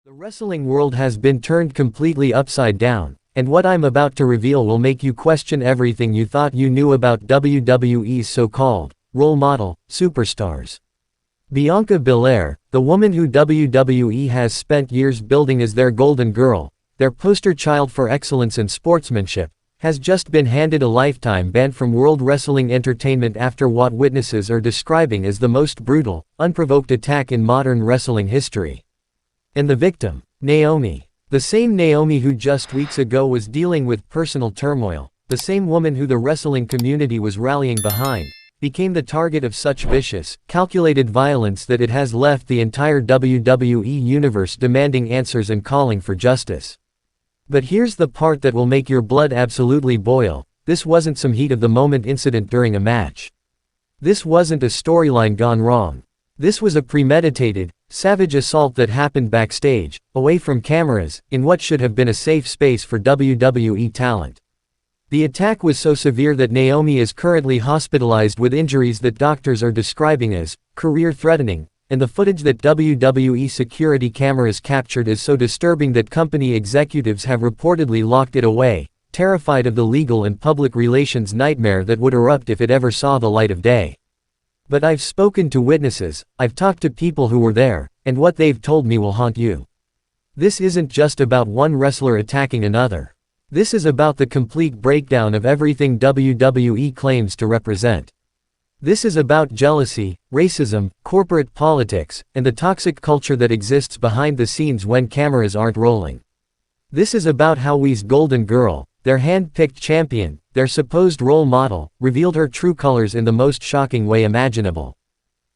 The wrestling world has been turned completely upside down, and what I'm about to reveal will make you question everything you thought you knew about WWE's so-called role model superstars. Bianca Belair, the woman who WWE has spent years building as their golden girl, their poster child for excellence and sportsmanship, has just been handed a lifetime ban from World Wrestling Entertainment after what witnesses are describing as the most brutal, unprovoked attack in modern wrestling history. And the victim, Naomi. The same Naomi who just weeks ago was dealing with personal turmoil, the same woman who the wrestling community was rallying behind, became the target of such vicious, calculated violence that it has left the entire WWE Universe demanding answers and calling for justice. But here's the part that will make your blood absolutely boil: this wasn't some heat-of-the-moment incident during a match. This wasn't a storyline gone wrong. This was a premeditated, savage assault that happened backstage, away from cameras, in what should have been a safe space for WWE talent. The attack was so severe that Naomi is currently hospitalized with injuries that doctors are describing as career-threatening, and the footage that WWE security cameras captured is so disturbing that company executives have reportedly locked it away, terrified of the legal and public relations nightmare that would erupt if it ever saw the light of day. But I've spoken to witnesses, I've talked to people who were there, and what they've told me will haunt you. This isn't just about one wrestler attacking another. This is about the complete breakdown of everything WWE claims to represent. This is about jealousy, racism, corporate politics, and the toxic culture that exists behind the scenes when cameras aren't rolling. This is about how WWE's golden girl, their hand-picked champion, their supposed role model, revealed her true colors in the most shocking way imaginable.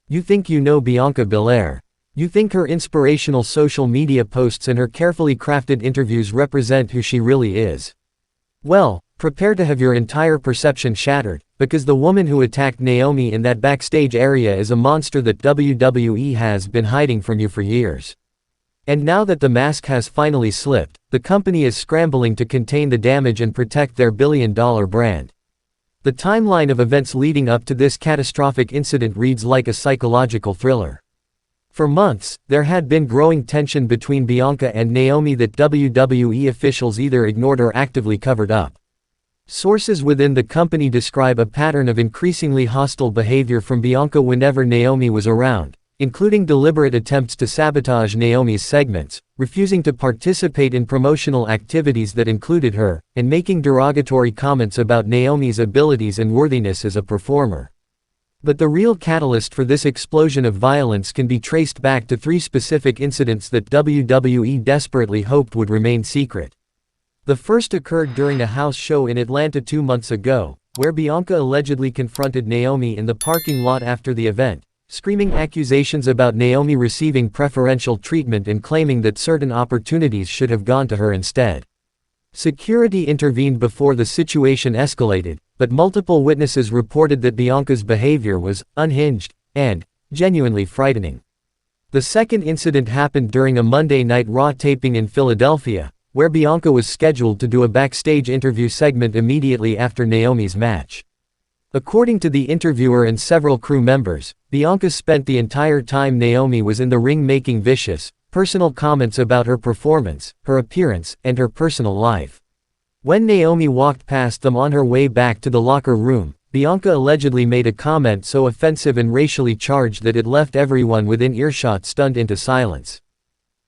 You think you know Bianca Belair. You think her inspirational social media posts and her carefully crafted interviews represent who she really is. Well, prepare to have your entire perception shattered, because the woman who attacked Naomi in that backstage area is a monster that WWE has been hiding from you for years. And now that the mask has finally slipped, the company is scrambling to contain the damage and protect their billion-dollar brand. The timeline of events leading up to this catastrophic incident reads like a psychological thriller. For months, there had been growing tension between Bianca and Naomi that WWE officials either ignored or actively covered up. Sources within the company describe a pattern of increasingly hostile behavior from Bianca whenever Naomi was around, including deliberate attempts to sabotage Naomi's segments, refusing to participate in promotional activities that included her, and making derogatory comments about Naomi's abilities and worthiness as a performer. But the real catalyst for this explosion of violence can be traced back to three specific incidents that WWE desperately hoped would remain secret. The first occurred during a house show in Atlanta 2 months ago, where Bianca allegedly confronted Naomi in the parking lot after the event, screaming accusations about Naomi receiving preferential treatment and claiming that certain opportunities should have gone to her instead. Security intervened before the situation escalated, but multiple witnesses reported that Bianca's behavior was unhinged and genuinely frightening. The second incident happened during a Monday Night Raw taping in Philadelphia, where Bianca was scheduled to do a backstage interview segment immediately after Naomi's match. According to the interviewer and several crew members, Bianca spent the entire time Naomi was in the ring making vicious, personal comments about her performance, her appearance, and her personal life. When Naomi walked past them on her way back to the locker room, Bianca allegedly made a comment so offensive and racially charged that it left everyone within earshot stunned into silence.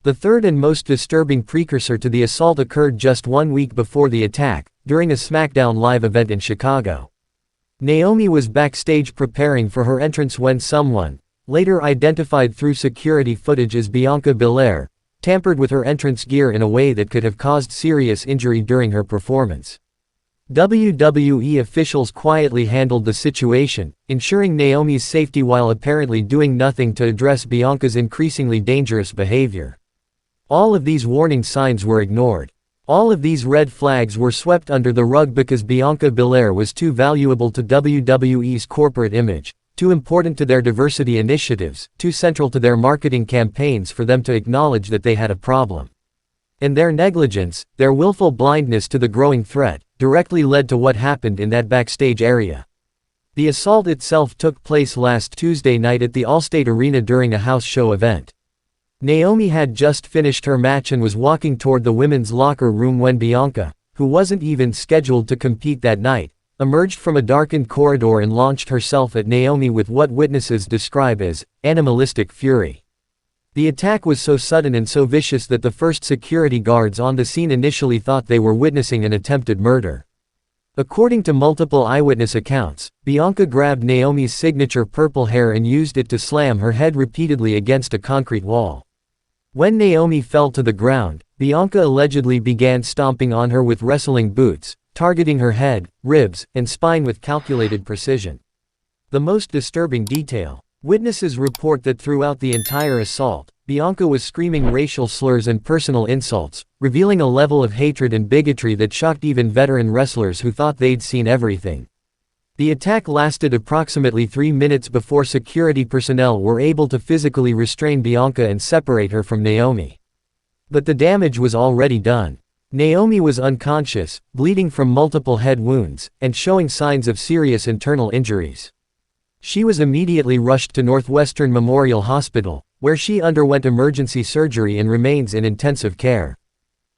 The third and most disturbing precursor to the assault occurred just 1 week before the attack, during a SmackDown Live event in Chicago. Naomi was backstage preparing for her entrance when someone, later identified through security footage as Bianca Belair, tampered with her entrance gear in a way that could have caused serious injury during her performance. WWE officials quietly handled the situation, ensuring Naomi's safety while apparently doing nothing to address Bianca's increasingly dangerous behavior. All of these warning signs were ignored. All of these red flags were swept under the rug because Bianca Belair was too valuable to WWE's corporate image, too important to their diversity initiatives, too central to their marketing campaigns for them to acknowledge that they had a problem. And their negligence, their willful blindness to the growing threat, directly led to what happened in that backstage area. The assault itself took place last Tuesday night at the Allstate Arena during a house show event. Naomi had just finished her match and was walking toward the women's locker room when Bianca, who wasn't even scheduled to compete that night, emerged from a darkened corridor and launched herself at Naomi with what witnesses describe as animalistic fury. The attack was so sudden and so vicious that the first security guards on the scene initially thought they were witnessing an attempted murder. According to multiple eyewitness accounts, Bianca grabbed Naomi's signature purple hair and used it to slam her head repeatedly against a concrete wall. When Naomi fell to the ground, Bianca allegedly began stomping on her with wrestling boots, targeting her head, ribs, and spine with calculated precision. The most disturbing detail. Witnesses report that throughout the entire assault, Bianca was screaming racial slurs and personal insults, revealing a level of hatred and bigotry that shocked even veteran wrestlers who thought they'd seen everything. The attack lasted approximately 3 minutes before security personnel were able to physically restrain Bianca and separate her from Naomi. But the damage was already done. Naomi was unconscious, bleeding from multiple head wounds, and showing signs of serious internal injuries. She was immediately rushed to Northwestern Memorial Hospital, where she underwent emergency surgery and remains in intensive care.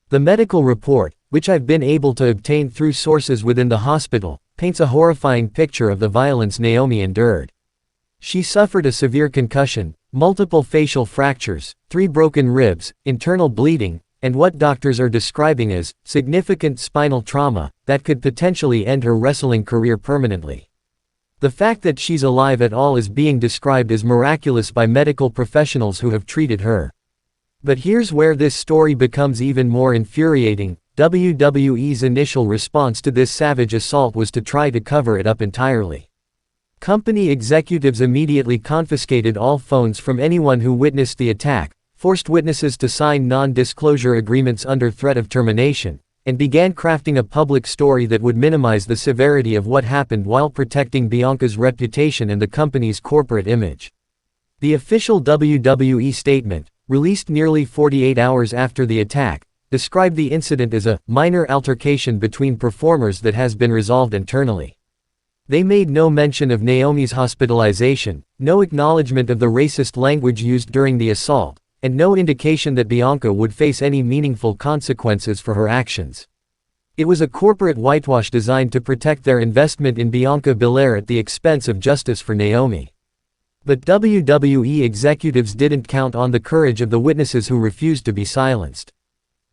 The medical report, which I've been able to obtain through sources within the hospital, paints a horrifying picture of the violence Naomi endured. She suffered a severe concussion, multiple facial fractures, 3 broken ribs, internal bleeding, and what doctors are describing as significant spinal trauma that could potentially end her wrestling career permanently. The fact that she's alive at all is being described as miraculous by medical professionals who have treated her. But here's where this story becomes even more infuriating. WWE's initial response to this savage assault was to try to cover it up entirely. Company executives immediately confiscated all phones from anyone who witnessed the attack, forced witnesses to sign non-disclosure agreements under threat of termination, and began crafting a public story that would minimize the severity of what happened while protecting Bianca's reputation and the company's corporate image. The official WWE statement, released nearly 48 hours after the attack, described the incident as a minor altercation between performers that has been resolved internally. They made no mention of Naomi's hospitalization, no acknowledgement of the racist language used during the assault, and no indication that Bianca would face any meaningful consequences for her actions. It was a corporate whitewash designed to protect their investment in Bianca Belair at the expense of justice for Naomi. But WWE executives didn't count on the courage of the witnesses who refused to be silenced.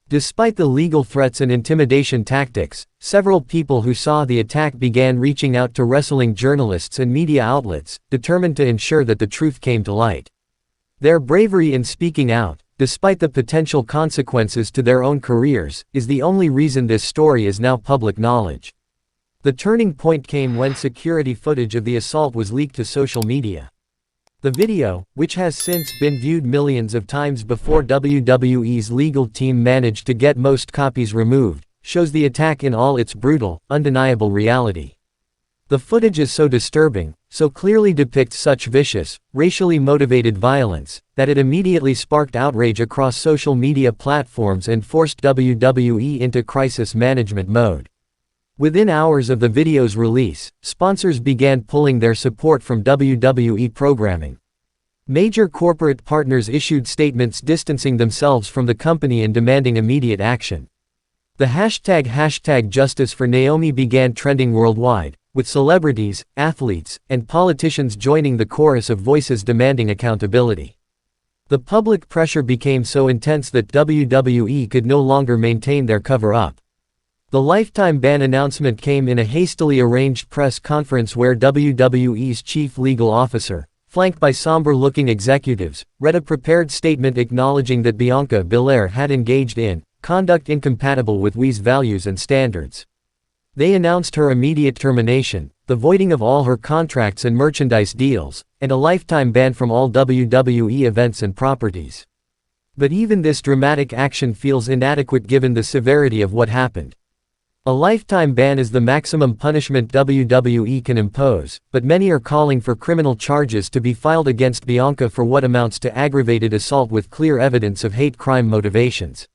Despite the legal threats and intimidation tactics, several people who saw the attack began reaching out to wrestling journalists and media outlets, determined to ensure that the truth came to light. Their bravery in speaking out, despite the potential consequences to their own careers, is the only reason this story is now public knowledge. The turning point came when security footage of the assault was leaked to social media. The video, which has since been viewed millions of times before WWE's legal team managed to get most copies removed, shows the attack in all its brutal, undeniable reality. The footage is so disturbing, so clearly depicts such vicious, racially motivated violence, that it immediately sparked outrage across social media platforms and forced WWE into crisis management mode. Within hours of the video's release, sponsors began pulling their support from WWE programming. Major corporate partners issued statements distancing themselves from the company and demanding immediate action. The hashtag Justice for Naomi began trending worldwide, with celebrities, athletes, and politicians joining the chorus of voices demanding accountability. The public pressure became so intense that WWE could no longer maintain their cover-up. The lifetime ban announcement came in a hastily arranged press conference where WWE's chief legal officer, flanked by somber-looking executives, read a prepared statement acknowledging that Bianca Belair had engaged in conduct incompatible with WWE's values and standards. They announced her immediate termination, the voiding of all her contracts and merchandise deals, and a lifetime ban from all WWE events and properties. But even this dramatic action feels inadequate given the severity of what happened. A lifetime ban is the maximum punishment WWE can impose, but many are calling for criminal charges to be filed against Bianca for what amounts to aggravated assault with clear evidence of hate crime motivations.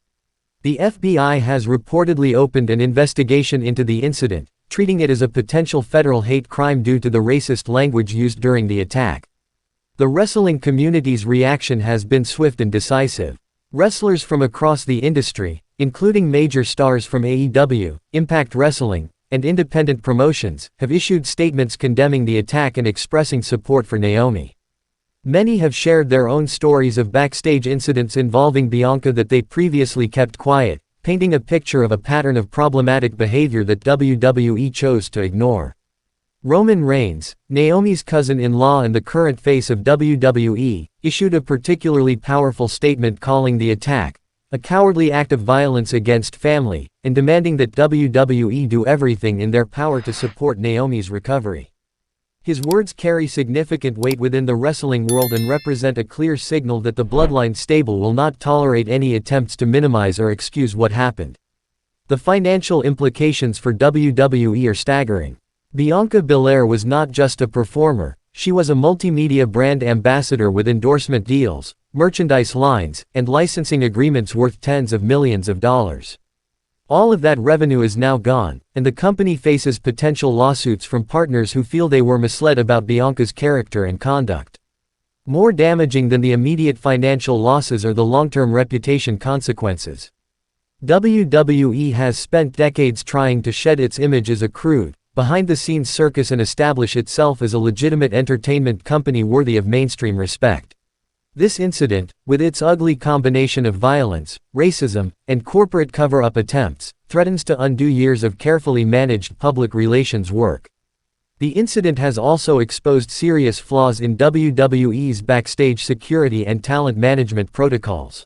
The FBI has reportedly opened an investigation into the incident, treating it as a potential federal hate crime due to the racist language used during the attack. The wrestling community's reaction has been swift and decisive. Wrestlers from across the industry, including major stars from AEW, Impact Wrestling, and independent promotions, have issued statements condemning the attack and expressing support for Naomi. Many have shared their own stories of backstage incidents involving Bianca that they previously kept quiet, painting a picture of a pattern of problematic behavior that WWE chose to ignore. Roman Reigns, Naomi's cousin-in-law and the current face of WWE, issued a particularly powerful statement calling the attack a cowardly act of violence against family, and demanding that WWE do everything in their power to support Naomi's recovery. His words carry significant weight within the wrestling world and represent a clear signal that the Bloodline stable will not tolerate any attempts to minimize or excuse what happened. The financial implications for WWE are staggering. Bianca Belair was not just a performer, she was a multimedia brand ambassador with endorsement deals, merchandise lines, and licensing agreements worth tens of millions of dollars. All of that revenue is now gone, and the company faces potential lawsuits from partners who feel they were misled about Bianca's character and conduct. More damaging than the immediate financial losses are the long-term reputation consequences. WWE has spent decades trying to shed its image as a crude, behind-the-scenes circus and establish itself as a legitimate entertainment company worthy of mainstream respect. This incident, with its ugly combination of violence, racism, and corporate cover-up attempts, threatens to undo years of carefully managed public relations work. The incident has also exposed serious flaws in WWE's backstage security and talent management protocols.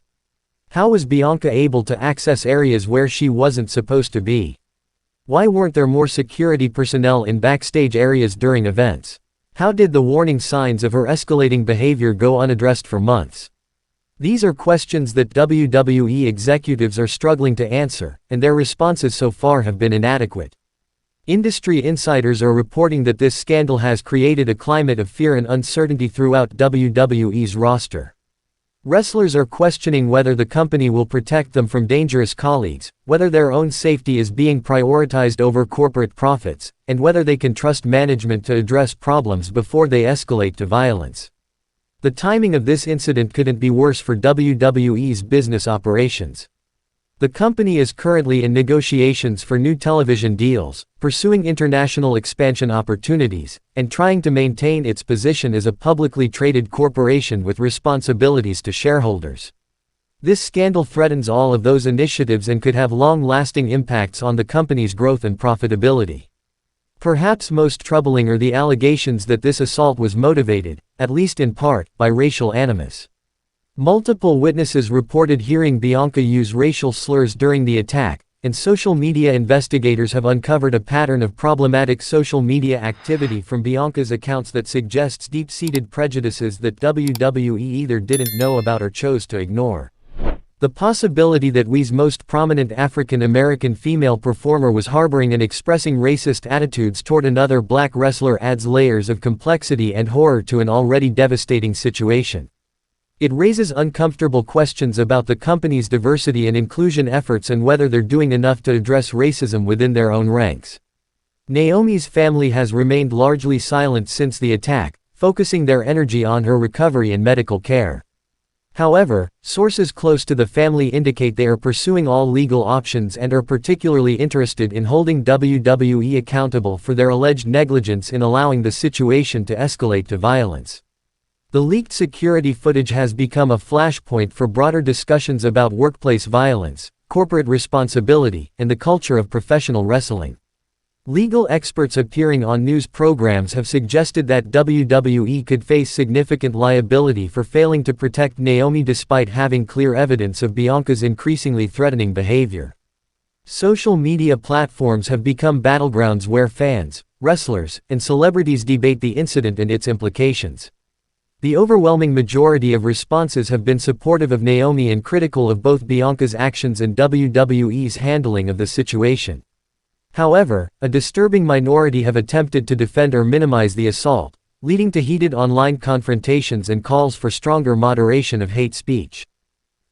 How was Bianca able to access areas where she wasn't supposed to be? Why weren't there more security personnel in backstage areas during events? How did the warning signs of her escalating behavior go unaddressed for months? These are questions that WWE executives are struggling to answer, and their responses so far have been inadequate. Industry insiders are reporting that this scandal has created a climate of fear and uncertainty throughout WWE's roster. Wrestlers are questioning whether the company will protect them from dangerous colleagues, whether their own safety is being prioritized over corporate profits, and whether they can trust management to address problems before they escalate to violence. The timing of this incident couldn't be worse for WWE's business operations. The company is currently in negotiations for new television deals, pursuing international expansion opportunities, and trying to maintain its position as a publicly traded corporation with responsibilities to shareholders. This scandal threatens all of those initiatives and could have long-lasting impacts on the company's growth and profitability. Perhaps most troubling are the allegations that this assault was motivated, at least in part, by racial animus. Multiple witnesses reported hearing Bianca use racial slurs during the attack, and social media investigators have uncovered a pattern of problematic social media activity from Bianca's accounts that suggests deep-seated prejudices that WWE either didn't know about or chose to ignore. The possibility that WWE's most prominent African American female performer was harboring and expressing racist attitudes toward another black wrestler adds layers of complexity and horror to an already devastating situation. It raises uncomfortable questions about the company's diversity and inclusion efforts and whether they're doing enough to address racism within their own ranks. Naomi's family has remained largely silent since the attack, focusing their energy on her recovery and medical care. However, sources close to the family indicate they are pursuing all legal options and are particularly interested in holding WWE accountable for their alleged negligence in allowing the situation to escalate to violence. The leaked security footage has become a flashpoint for broader discussions about workplace violence, corporate responsibility, and the culture of professional wrestling. Legal experts appearing on news programs have suggested that WWE could face significant liability for failing to protect Naomi despite having clear evidence of Bianca's increasingly threatening behavior. Social media platforms have become battlegrounds where fans, wrestlers, and celebrities debate the incident and its implications. The overwhelming majority of responses have been supportive of Naomi and critical of both Bianca's actions and WWE's handling of the situation. However, a disturbing minority have attempted to defend or minimize the assault, leading to heated online confrontations and calls for stronger moderation of hate speech.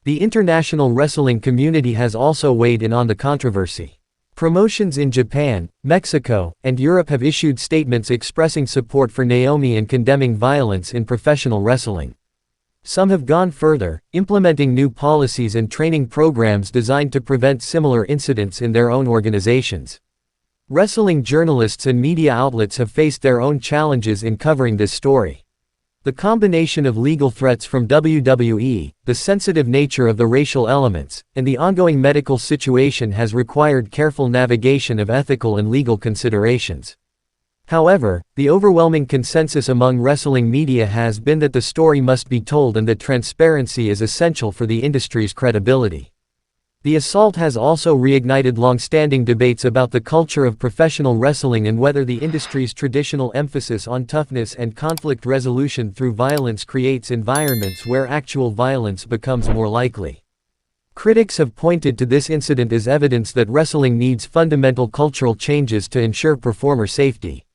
The international wrestling community has also weighed in on the controversy. Promotions in Japan, Mexico, and Europe have issued statements expressing support for Naomi and condemning violence in professional wrestling. Some have gone further, implementing new policies and training programs designed to prevent similar incidents in their own organizations. Wrestling journalists and media outlets have faced their own challenges in covering this story. The combination of legal threats from WWE, the sensitive nature of the racial elements, and the ongoing medical situation has required careful navigation of ethical and legal considerations. However, the overwhelming consensus among wrestling media has been that the story must be told and that transparency is essential for the industry's credibility. The assault has also reignited long-standing debates about the culture of professional wrestling and whether the industry's traditional emphasis on toughness and conflict resolution through violence creates environments where actual violence becomes more likely. Critics have pointed to this incident as evidence that wrestling needs fundamental cultural changes to ensure performer safety.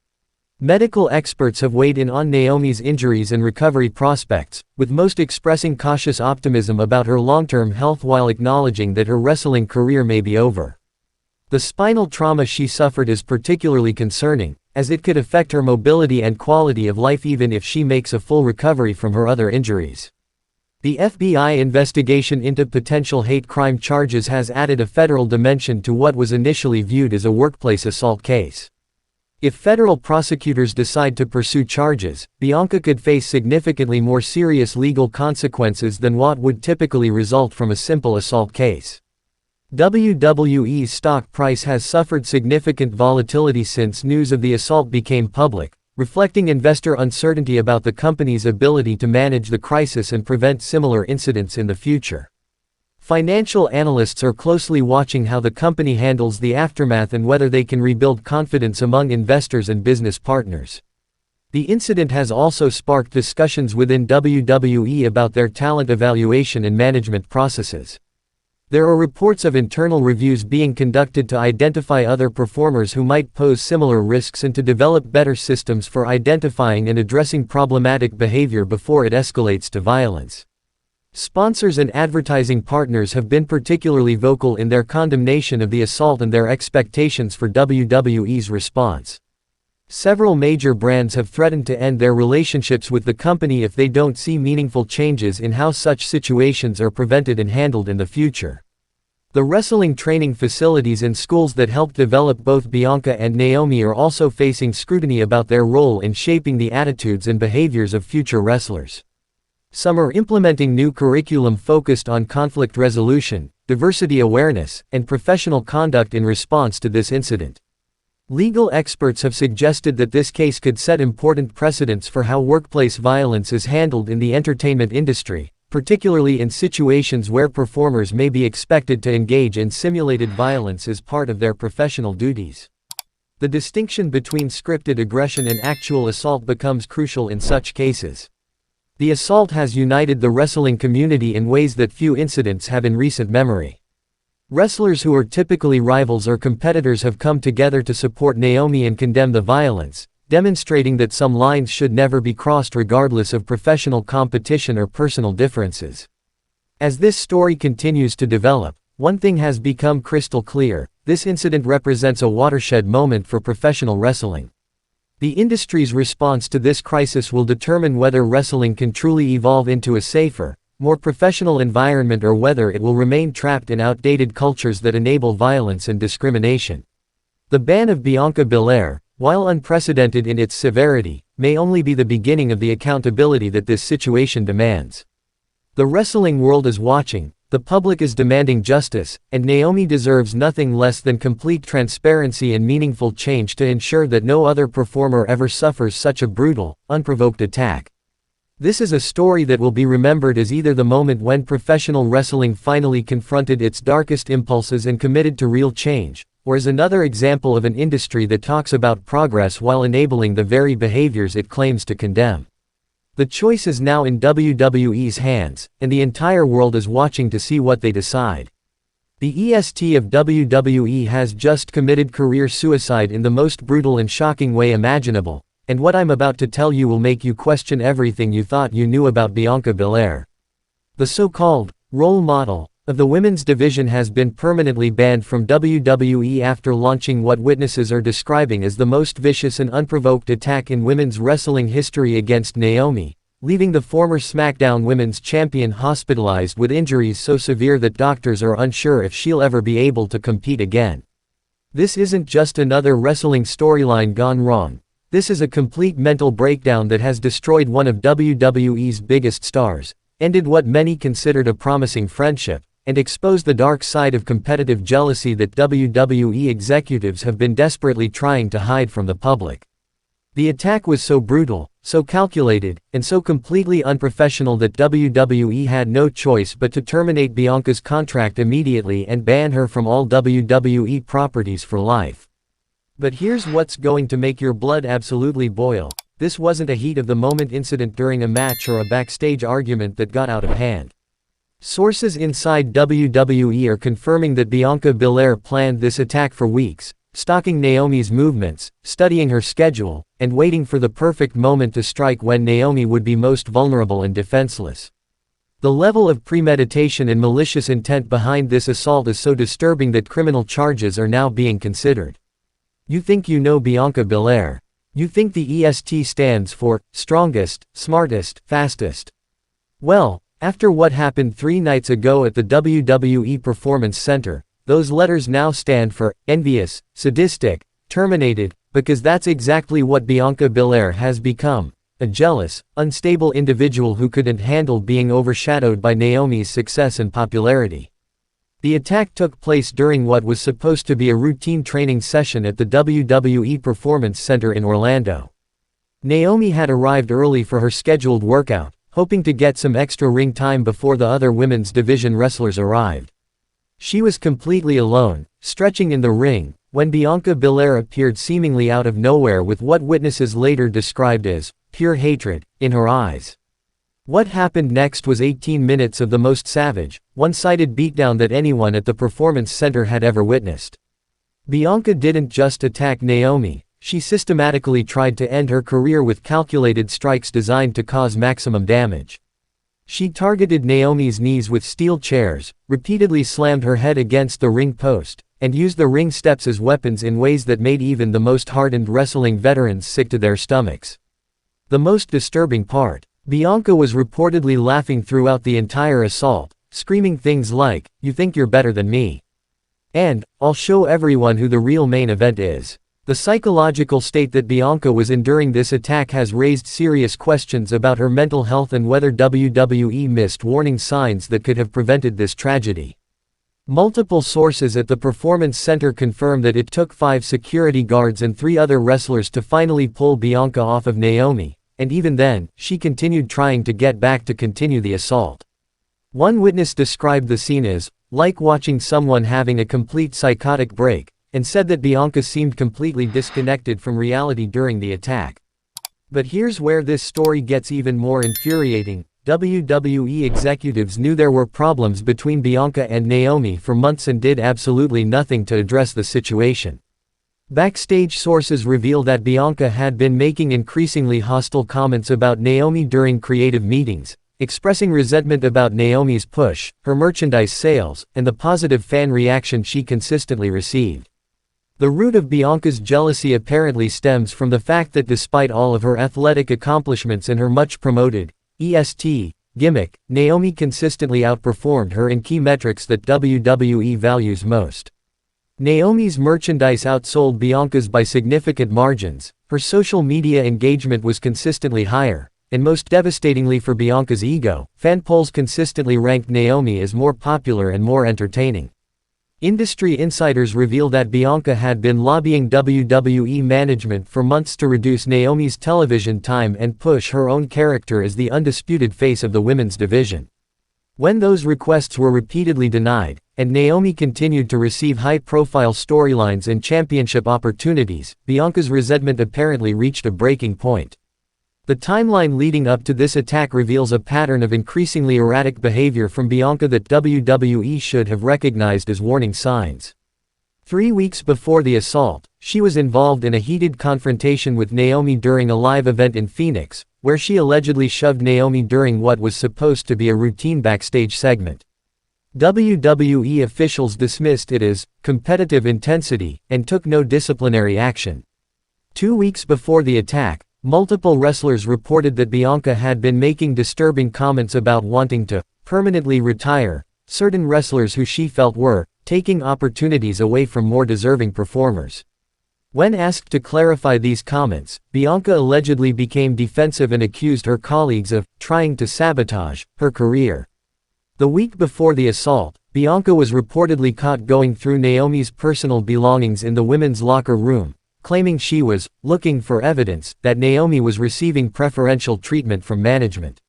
Medical experts have weighed in on Naomi's injuries and recovery prospects, with most expressing cautious optimism about her long-term health while acknowledging that her wrestling career may be over. The spinal trauma she suffered is particularly concerning, as it could affect her mobility and quality of life even if she makes a full recovery from her other injuries. The FBI investigation into potential hate crime charges has added a federal dimension to what was initially viewed as a workplace assault case. If federal prosecutors decide to pursue charges, Bianca could face significantly more serious legal consequences than what would typically result from a simple assault case. WWE's stock price has suffered significant volatility since news of the assault became public, reflecting investor uncertainty about the company's ability to manage the crisis and prevent similar incidents in the future. Financial analysts are closely watching how the company handles the aftermath and whether they can rebuild confidence among investors and business partners. The incident has also sparked discussions within WWE about their talent evaluation and management processes. There are reports of internal reviews being conducted to identify other performers who might pose similar risks and to develop better systems for identifying and addressing problematic behavior before it escalates to violence. Sponsors and advertising partners have been particularly vocal in their condemnation of the assault and their expectations for WWE's response. Several major brands have threatened to end their relationships with the company if they don't see meaningful changes in how such situations are prevented and handled in the future. The wrestling training facilities and schools that helped develop both Bianca and Naomi are also facing scrutiny about their role in shaping the attitudes and behaviors of future wrestlers. Some are implementing new curriculum focused on conflict resolution, diversity awareness, and professional conduct in response to this incident. Legal experts have suggested that this case could set important precedents for how workplace violence is handled in the entertainment industry, particularly in situations where performers may be expected to engage in simulated violence as part of their professional duties. The distinction between scripted aggression and actual assault becomes crucial in such cases. The assault has united the wrestling community in ways that few incidents have in recent memory. Wrestlers who are typically rivals or competitors have come together to support Naomi and condemn the violence, demonstrating that some lines should never be crossed regardless of professional competition or personal differences. As this story continues to develop, one thing has become crystal clear: this incident represents a watershed moment for professional wrestling. The industry's response to this crisis will determine whether wrestling can truly evolve into a safer, more professional environment or whether it will remain trapped in outdated cultures that enable violence and discrimination. The ban of Bianca Belair, while unprecedented in its severity, may only be the beginning of the accountability that this situation demands. The wrestling world is watching, the public is demanding justice, and Naomi deserves nothing less than complete transparency and meaningful change to ensure that no other performer ever suffers such a brutal, unprovoked attack. This is a story that will be remembered as either the moment when professional wrestling finally confronted its darkest impulses and committed to real change, or as another example of an industry that talks about progress while enabling the very behaviors it claims to condemn. The choice is now in WWE's hands, and the entire world is watching to see what they decide. The EST of WWE has just committed career suicide in the most brutal and shocking way imaginable, and what I'm about to tell you will make you question everything you thought you knew about Bianca Belair. The so-called role model of the women's division has been permanently banned from WWE after launching what witnesses are describing as the most vicious and unprovoked attack in women's wrestling history against Naomi, leaving the former SmackDown Women's Champion hospitalized with injuries so severe that doctors are unsure if she'll ever be able to compete again. This isn't just another wrestling storyline gone wrong. This is a complete mental breakdown that has destroyed one of WWE's biggest stars, ended what many considered a promising friendship, and exposed the dark side of competitive jealousy that WWE executives have been desperately trying to hide from the public. The attack was so brutal, so calculated, and so completely unprofessional that WWE had no choice but to terminate Bianca's contract immediately and ban her from all WWE properties for life. But here's what's going to make your blood absolutely boil. This wasn't a heat-of-the-moment incident during a match or a backstage argument that got out of hand. Sources inside WWE are confirming that Bianca Belair planned this attack for weeks, stalking Naomi's movements, studying her schedule, and waiting for the perfect moment to strike when Naomi would be most vulnerable and defenseless. The level of premeditation and malicious intent behind this assault is so disturbing that criminal charges are now being considered. You think you know Bianca Belair. You think the EST stands for strongest, smartest, fastest. Well, after what happened 3 nights ago at the WWE Performance Center, those letters now stand for envious, sadistic, terminated, because that's exactly what Bianca Belair has become, a jealous, unstable individual who couldn't handle being overshadowed by Naomi's success and popularity. The attack took place during what was supposed to be a routine training session at the WWE Performance Center in Orlando. Naomi had arrived early for her scheduled workout, hoping to get some extra ring time before the other women's division wrestlers arrived. She was completely alone, stretching in the ring, when Bianca Belair appeared seemingly out of nowhere with what witnesses later described as pure hatred in her eyes. What happened next was 18 minutes of the most savage, one-sided beatdown that anyone at the Performance Center had ever witnessed. Bianca didn't just attack Naomi, she systematically tried to end her career with calculated strikes designed to cause maximum damage. She targeted Naomi's knees with steel chairs, repeatedly slammed her head against the ring post, and used the ring steps as weapons in ways that made even the most hardened wrestling veterans sick to their stomachs. The most disturbing part, Bianca was reportedly laughing throughout the entire assault, screaming things like, "You think you're better than me?" and "I'll show everyone who the real main event is." The psychological state that Bianca was in during this attack has raised serious questions about her mental health and whether WWE missed warning signs that could have prevented this tragedy. Multiple sources at the Performance Center confirm that it took 5 security guards and 3 other wrestlers to finally pull Bianca off of Naomi, and even then, she continued trying to get back to continue the assault. One witness described the scene as, like watching someone having a complete psychotic break, and said that Bianca seemed completely disconnected from reality during the attack. But here's where this story gets even more infuriating. WWE executives knew there were problems between Bianca and Naomi for months and did absolutely nothing to address the situation. Backstage sources reveal that Bianca had been making increasingly hostile comments about Naomi during creative meetings, expressing resentment about Naomi's push, her merchandise sales, and the positive fan reaction she consistently received. The root of Bianca's jealousy apparently stems from the fact that despite all of her athletic accomplishments and her much-promoted EST gimmick, Naomi consistently outperformed her in key metrics that WWE values most. Naomi's merchandise outsold Bianca's by significant margins, her social media engagement was consistently higher, and most devastatingly for Bianca's ego, fan polls consistently ranked Naomi as more popular and more entertaining. Industry insiders reveal that Bianca had been lobbying WWE management for months to reduce Naomi's television time and push her own character as the undisputed face of the women's division. When those requests were repeatedly denied, and Naomi continued to receive high-profile storylines and championship opportunities, Bianca's resentment apparently reached a breaking point. The timeline leading up to this attack reveals a pattern of increasingly erratic behavior from Bianca that WWE should have recognized as warning signs. 3 weeks before the assault, she was involved in a heated confrontation with Naomi during a live event in Phoenix, where she allegedly shoved Naomi during what was supposed to be a routine backstage segment. WWE officials dismissed it as competitive intensity and took no disciplinary action. 2 weeks before the attack, multiple wrestlers reported that Bianca had been making disturbing comments about wanting to permanently retire certain wrestlers who she felt were taking opportunities away from more deserving performers. When asked to clarify these comments, Bianca allegedly became defensive and accused her colleagues of trying to sabotage her career. The week before the assault, Bianca was reportedly caught going through Naomi's personal belongings in the women's locker room, claiming she was looking for evidence that Naomi was receiving preferential treatment from management.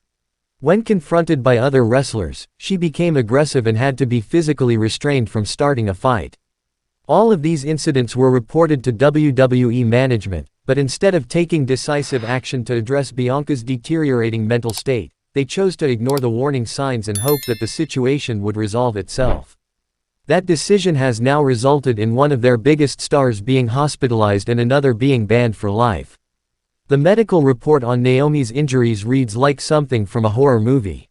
When confronted by other wrestlers, she became aggressive and had to be physically restrained from starting a fight. All of these incidents were reported to WWE management, but instead of taking decisive action to address Bianca's deteriorating mental state, they chose to ignore the warning signs and hope that the situation would resolve itself. That decision has now resulted in one of their biggest stars being hospitalized and another being banned for life. The medical report on Naomi's injuries reads like something from a horror movie.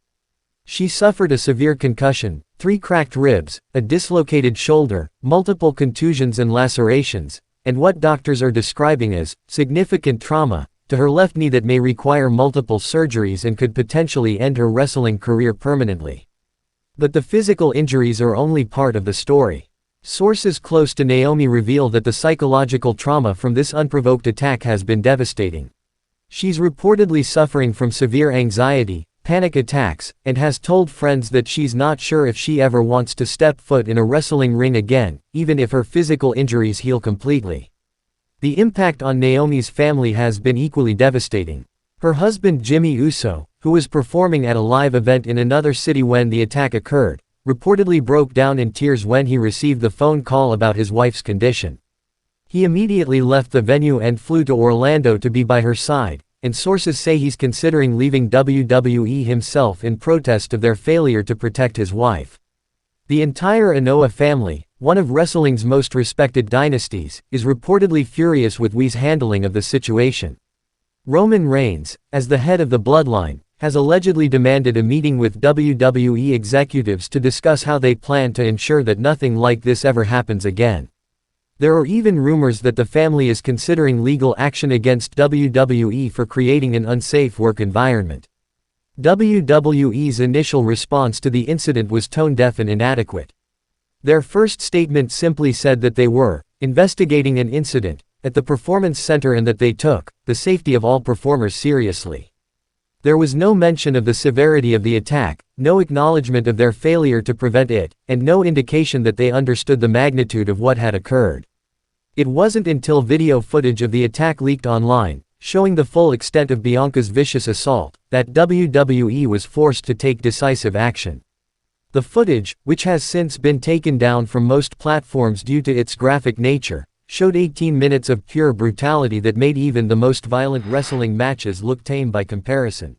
She suffered a severe concussion, 3 cracked ribs, a dislocated shoulder, multiple contusions and lacerations, and what doctors are describing as significant trauma to her left knee that may require multiple surgeries and could potentially end her wrestling career permanently. But the physical injuries are only part of the story. Sources close to Naomi reveal that the psychological trauma from this unprovoked attack has been devastating. She's reportedly suffering from severe anxiety, panic attacks, and has told friends that she's not sure if she ever wants to step foot in a wrestling ring again, even if her physical injuries heal completely. The impact on Naomi's family has been equally devastating. Her husband Jimmy Uso, who was performing at a live event in another city when the attack occurred, reportedly broke down in tears when he received the phone call about his wife's condition. He immediately left the venue and flew to Orlando to be by her side, and sources say he's considering leaving WWE himself in protest of their failure to protect his wife. The entire Anoa'i family, one of wrestling's most respected dynasties, is reportedly furious with WWE's handling of the situation. Roman Reigns, as the head of the bloodline, has allegedly demanded a meeting with WWE executives to discuss how they plan to ensure that nothing like this ever happens again. There are even rumors that the family is considering legal action against WWE for creating an unsafe work environment. WWE's initial response to the incident was tone-deaf and inadequate. Their first statement simply said that they were investigating an incident at the Performance Center and that they took the safety of all performers seriously. There was no mention of the severity of the attack, no acknowledgement of their failure to prevent it, and no indication that they understood the magnitude of what had occurred. It wasn't until video footage of the attack leaked online, showing the full extent of Bianca's vicious assault, that WWE was forced to take decisive action. The footage, which has since been taken down from most platforms due to its graphic nature, showed 18 minutes of pure brutality that made even the most violent wrestling matches look tame by comparison.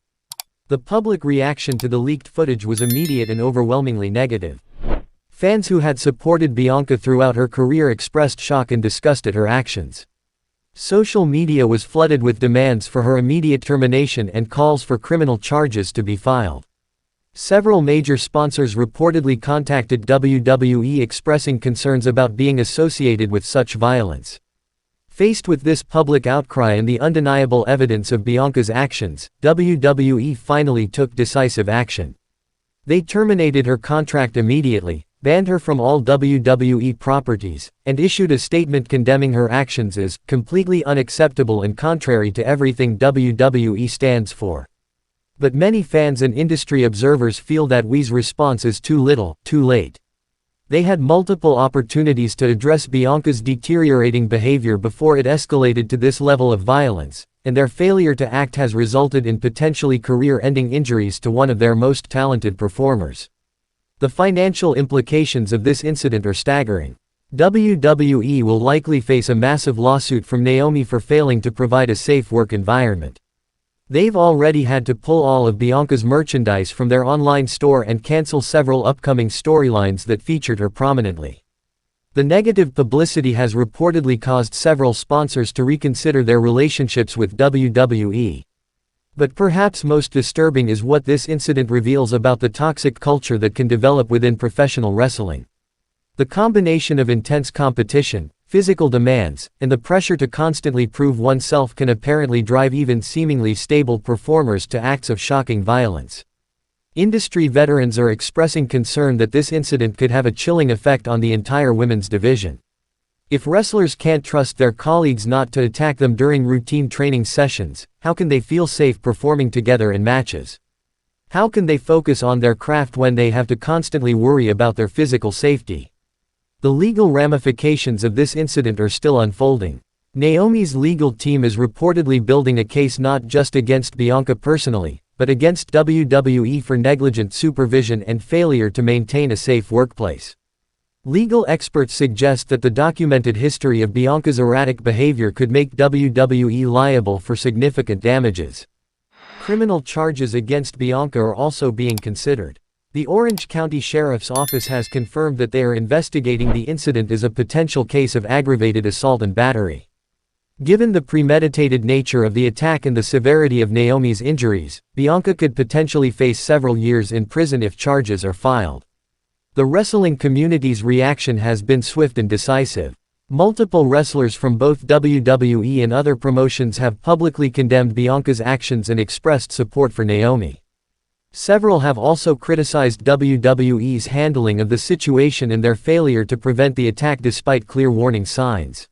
The public reaction to the leaked footage was immediate and overwhelmingly negative. Fans who had supported Bianca throughout her career expressed shock and disgust at her actions. Social media was flooded with demands for her immediate termination and calls for criminal charges to be filed. Several major sponsors reportedly contacted WWE expressing concerns about being associated with such violence. Faced with this public outcry and the undeniable evidence of Bianca's actions, WWE finally took decisive action. They terminated her contract immediately, banned her from all WWE properties, and issued a statement condemning her actions as completely unacceptable and contrary to everything WWE stands for. But many fans and industry observers feel that WWE's response is too little, too late. They had multiple opportunities to address Bianca's deteriorating behavior before it escalated to this level of violence, and their failure to act has resulted in potentially career-ending injuries to one of their most talented performers. The financial implications of this incident are staggering. WWE will likely face a massive lawsuit from Naomi for failing to provide a safe work environment. They've already had to pull all of Bianca's merchandise from their online store and cancel several upcoming storylines that featured her prominently. The negative publicity has reportedly caused several sponsors to reconsider their relationships with WWE. But perhaps most disturbing is what this incident reveals about the toxic culture that can develop within professional wrestling. The combination of intense competition, physical demands, and the pressure to constantly prove oneself can apparently drive even seemingly stable performers to acts of shocking violence. Industry veterans are expressing concern that this incident could have a chilling effect on the entire women's division. If wrestlers can't trust their colleagues not to attack them during routine training sessions, how can they feel safe performing together in matches? How can they focus on their craft when they have to constantly worry about their physical safety? The legal ramifications of this incident are still unfolding. Naomi's legal team is reportedly building a case not just against Bianca personally, but against WWE for negligent supervision and failure to maintain a safe workplace. Legal experts suggest that the documented history of Bianca's erratic behavior could make WWE liable for significant damages. Criminal charges against Bianca are also being considered. The Orange County Sheriff's Office has confirmed that they are investigating the incident as a potential case of aggravated assault and battery. Given the premeditated nature of the attack and the severity of Naomi's injuries, Bianca could potentially face several years in prison if charges are filed. The wrestling community's reaction has been swift and decisive. Multiple wrestlers from both WWE and other promotions have publicly condemned Bianca's actions and expressed support for Naomi. Several have also criticized WWE's handling of the situation and their failure to prevent the attack despite clear warning signs.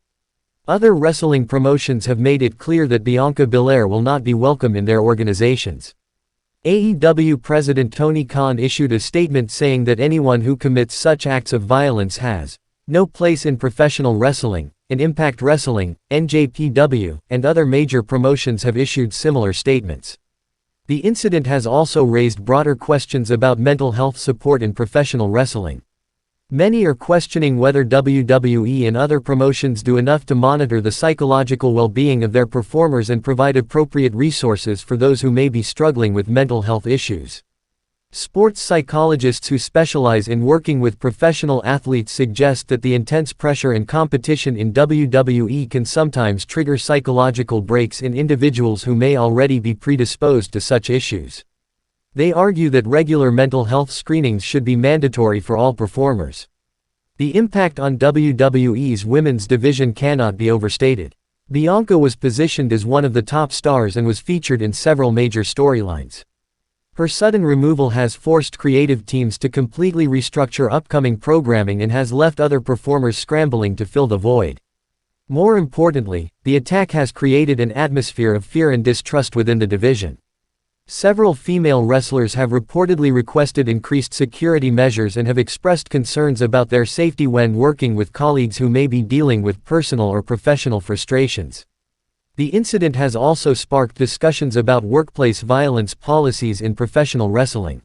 Other wrestling promotions have made it clear that Bianca Belair will not be welcome in their organizations. AEW President Tony Khan issued a statement saying that anyone who commits such acts of violence has no place in professional wrestling, and Impact Wrestling, NJPW, and other major promotions have issued similar statements. The incident has also raised broader questions about mental health support in professional wrestling. Many are questioning whether WWE and other promotions do enough to monitor the psychological well-being of their performers and provide appropriate resources for those who may be struggling with mental health issues. Sports psychologists who specialize in working with professional athletes suggest that the intense pressure and competition in WWE can sometimes trigger psychological breaks in individuals who may already be predisposed to such issues. They argue that regular mental health screenings should be mandatory for all performers. The impact on WWE's women's division cannot be overstated. Bianca was positioned as one of the top stars and was featured in several major storylines. Her sudden removal has forced creative teams to completely restructure upcoming programming and has left other performers scrambling to fill the void. More importantly, the attack has created an atmosphere of fear and distrust within the division. Several female wrestlers have reportedly requested increased security measures and have expressed concerns about their safety when working with colleagues who may be dealing with personal or professional frustrations. The incident has also sparked discussions about workplace violence policies in professional wrestling.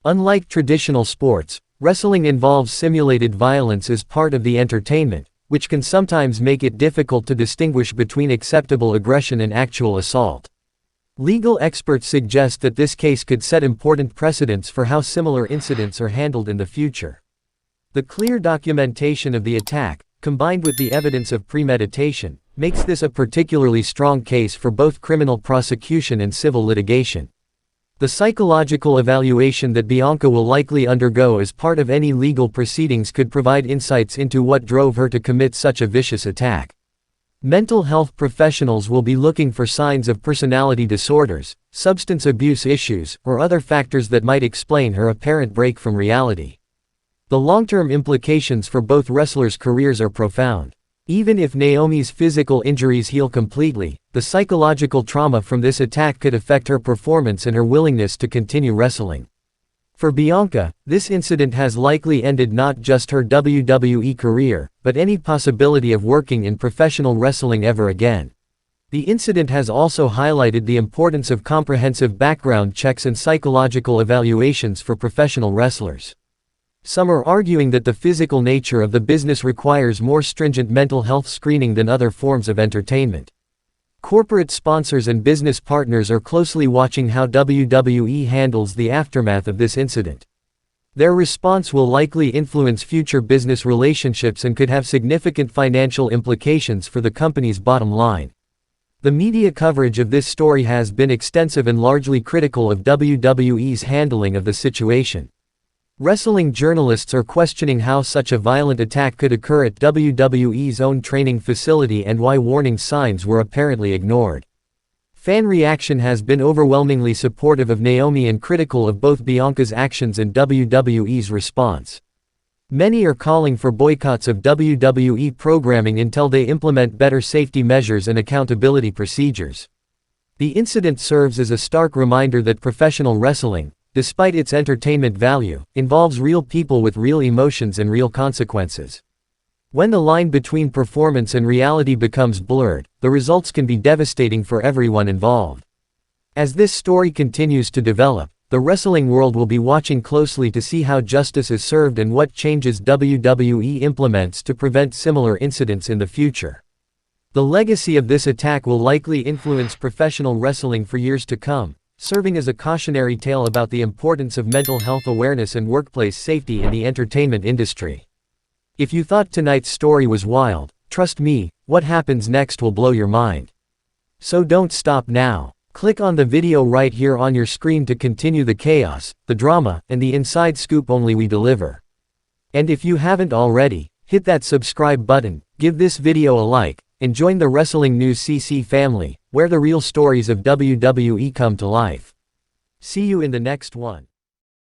Unlike traditional sports, wrestling involves simulated violence as part of the entertainment, which can sometimes make it difficult to distinguish between acceptable aggression and actual assault. Legal experts suggest that this case could set important precedents for how similar incidents are handled in the future. The clear documentation of the attack, combined with the evidence of premeditation, makes this a particularly strong case for both criminal prosecution and civil litigation. The psychological evaluation that Bianca will likely undergo as part of any legal proceedings could provide insights into what drove her to commit such a vicious attack. Mental health professionals will be looking for signs of personality disorders, substance abuse issues, or other factors that might explain her apparent break from reality. The long-term implications for both wrestlers' careers are profound. Even if Naomi's physical injuries heal completely, the psychological trauma from this attack could affect her performance and her willingness to continue wrestling. For Bianca, this incident has likely ended not just her WWE career, but any possibility of working in professional wrestling ever again. The incident has also highlighted the importance of comprehensive background checks and psychological evaluations for professional wrestlers. Some are arguing that the physical nature of the business requires more stringent mental health screening than other forms of entertainment. Corporate sponsors and business partners are closely watching how WWE handles the aftermath of this incident. Their response will likely influence future business relationships and could have significant financial implications for the company's bottom line. The media coverage of this story has been extensive and largely critical of WWE's handling of the situation. Wrestling journalists are questioning how such a violent attack could occur at WWE's own training facility and why warning signs were apparently ignored. Fan reaction has been overwhelmingly supportive of Naomi and critical of both Bianca's actions and WWE's response. Many are calling for boycotts of WWE programming until they implement better safety measures and accountability procedures. The incident serves as a stark reminder that professional wrestling, despite its entertainment value, involves real people with real emotions and real consequences. When the line between performance and reality becomes blurred, the results can be devastating for everyone involved. As this story continues to develop, the wrestling world will be watching closely to see how justice is served and what changes WWE implements to prevent similar incidents in the future. The legacy of this attack will likely influence professional wrestling for years to come, serving as a cautionary tale about the importance of mental health awareness and workplace safety in the entertainment industry. If you thought tonight's story was wild, trust me, what happens next will blow your mind. So don't stop now. Click on the video right here on your screen to continue the chaos, the drama, and the inside scoop only we deliver. And if you haven't already, hit that subscribe button, give this video a like, and join the Wrestling News CC family, where the real stories of WWE come to life. See you in the next one.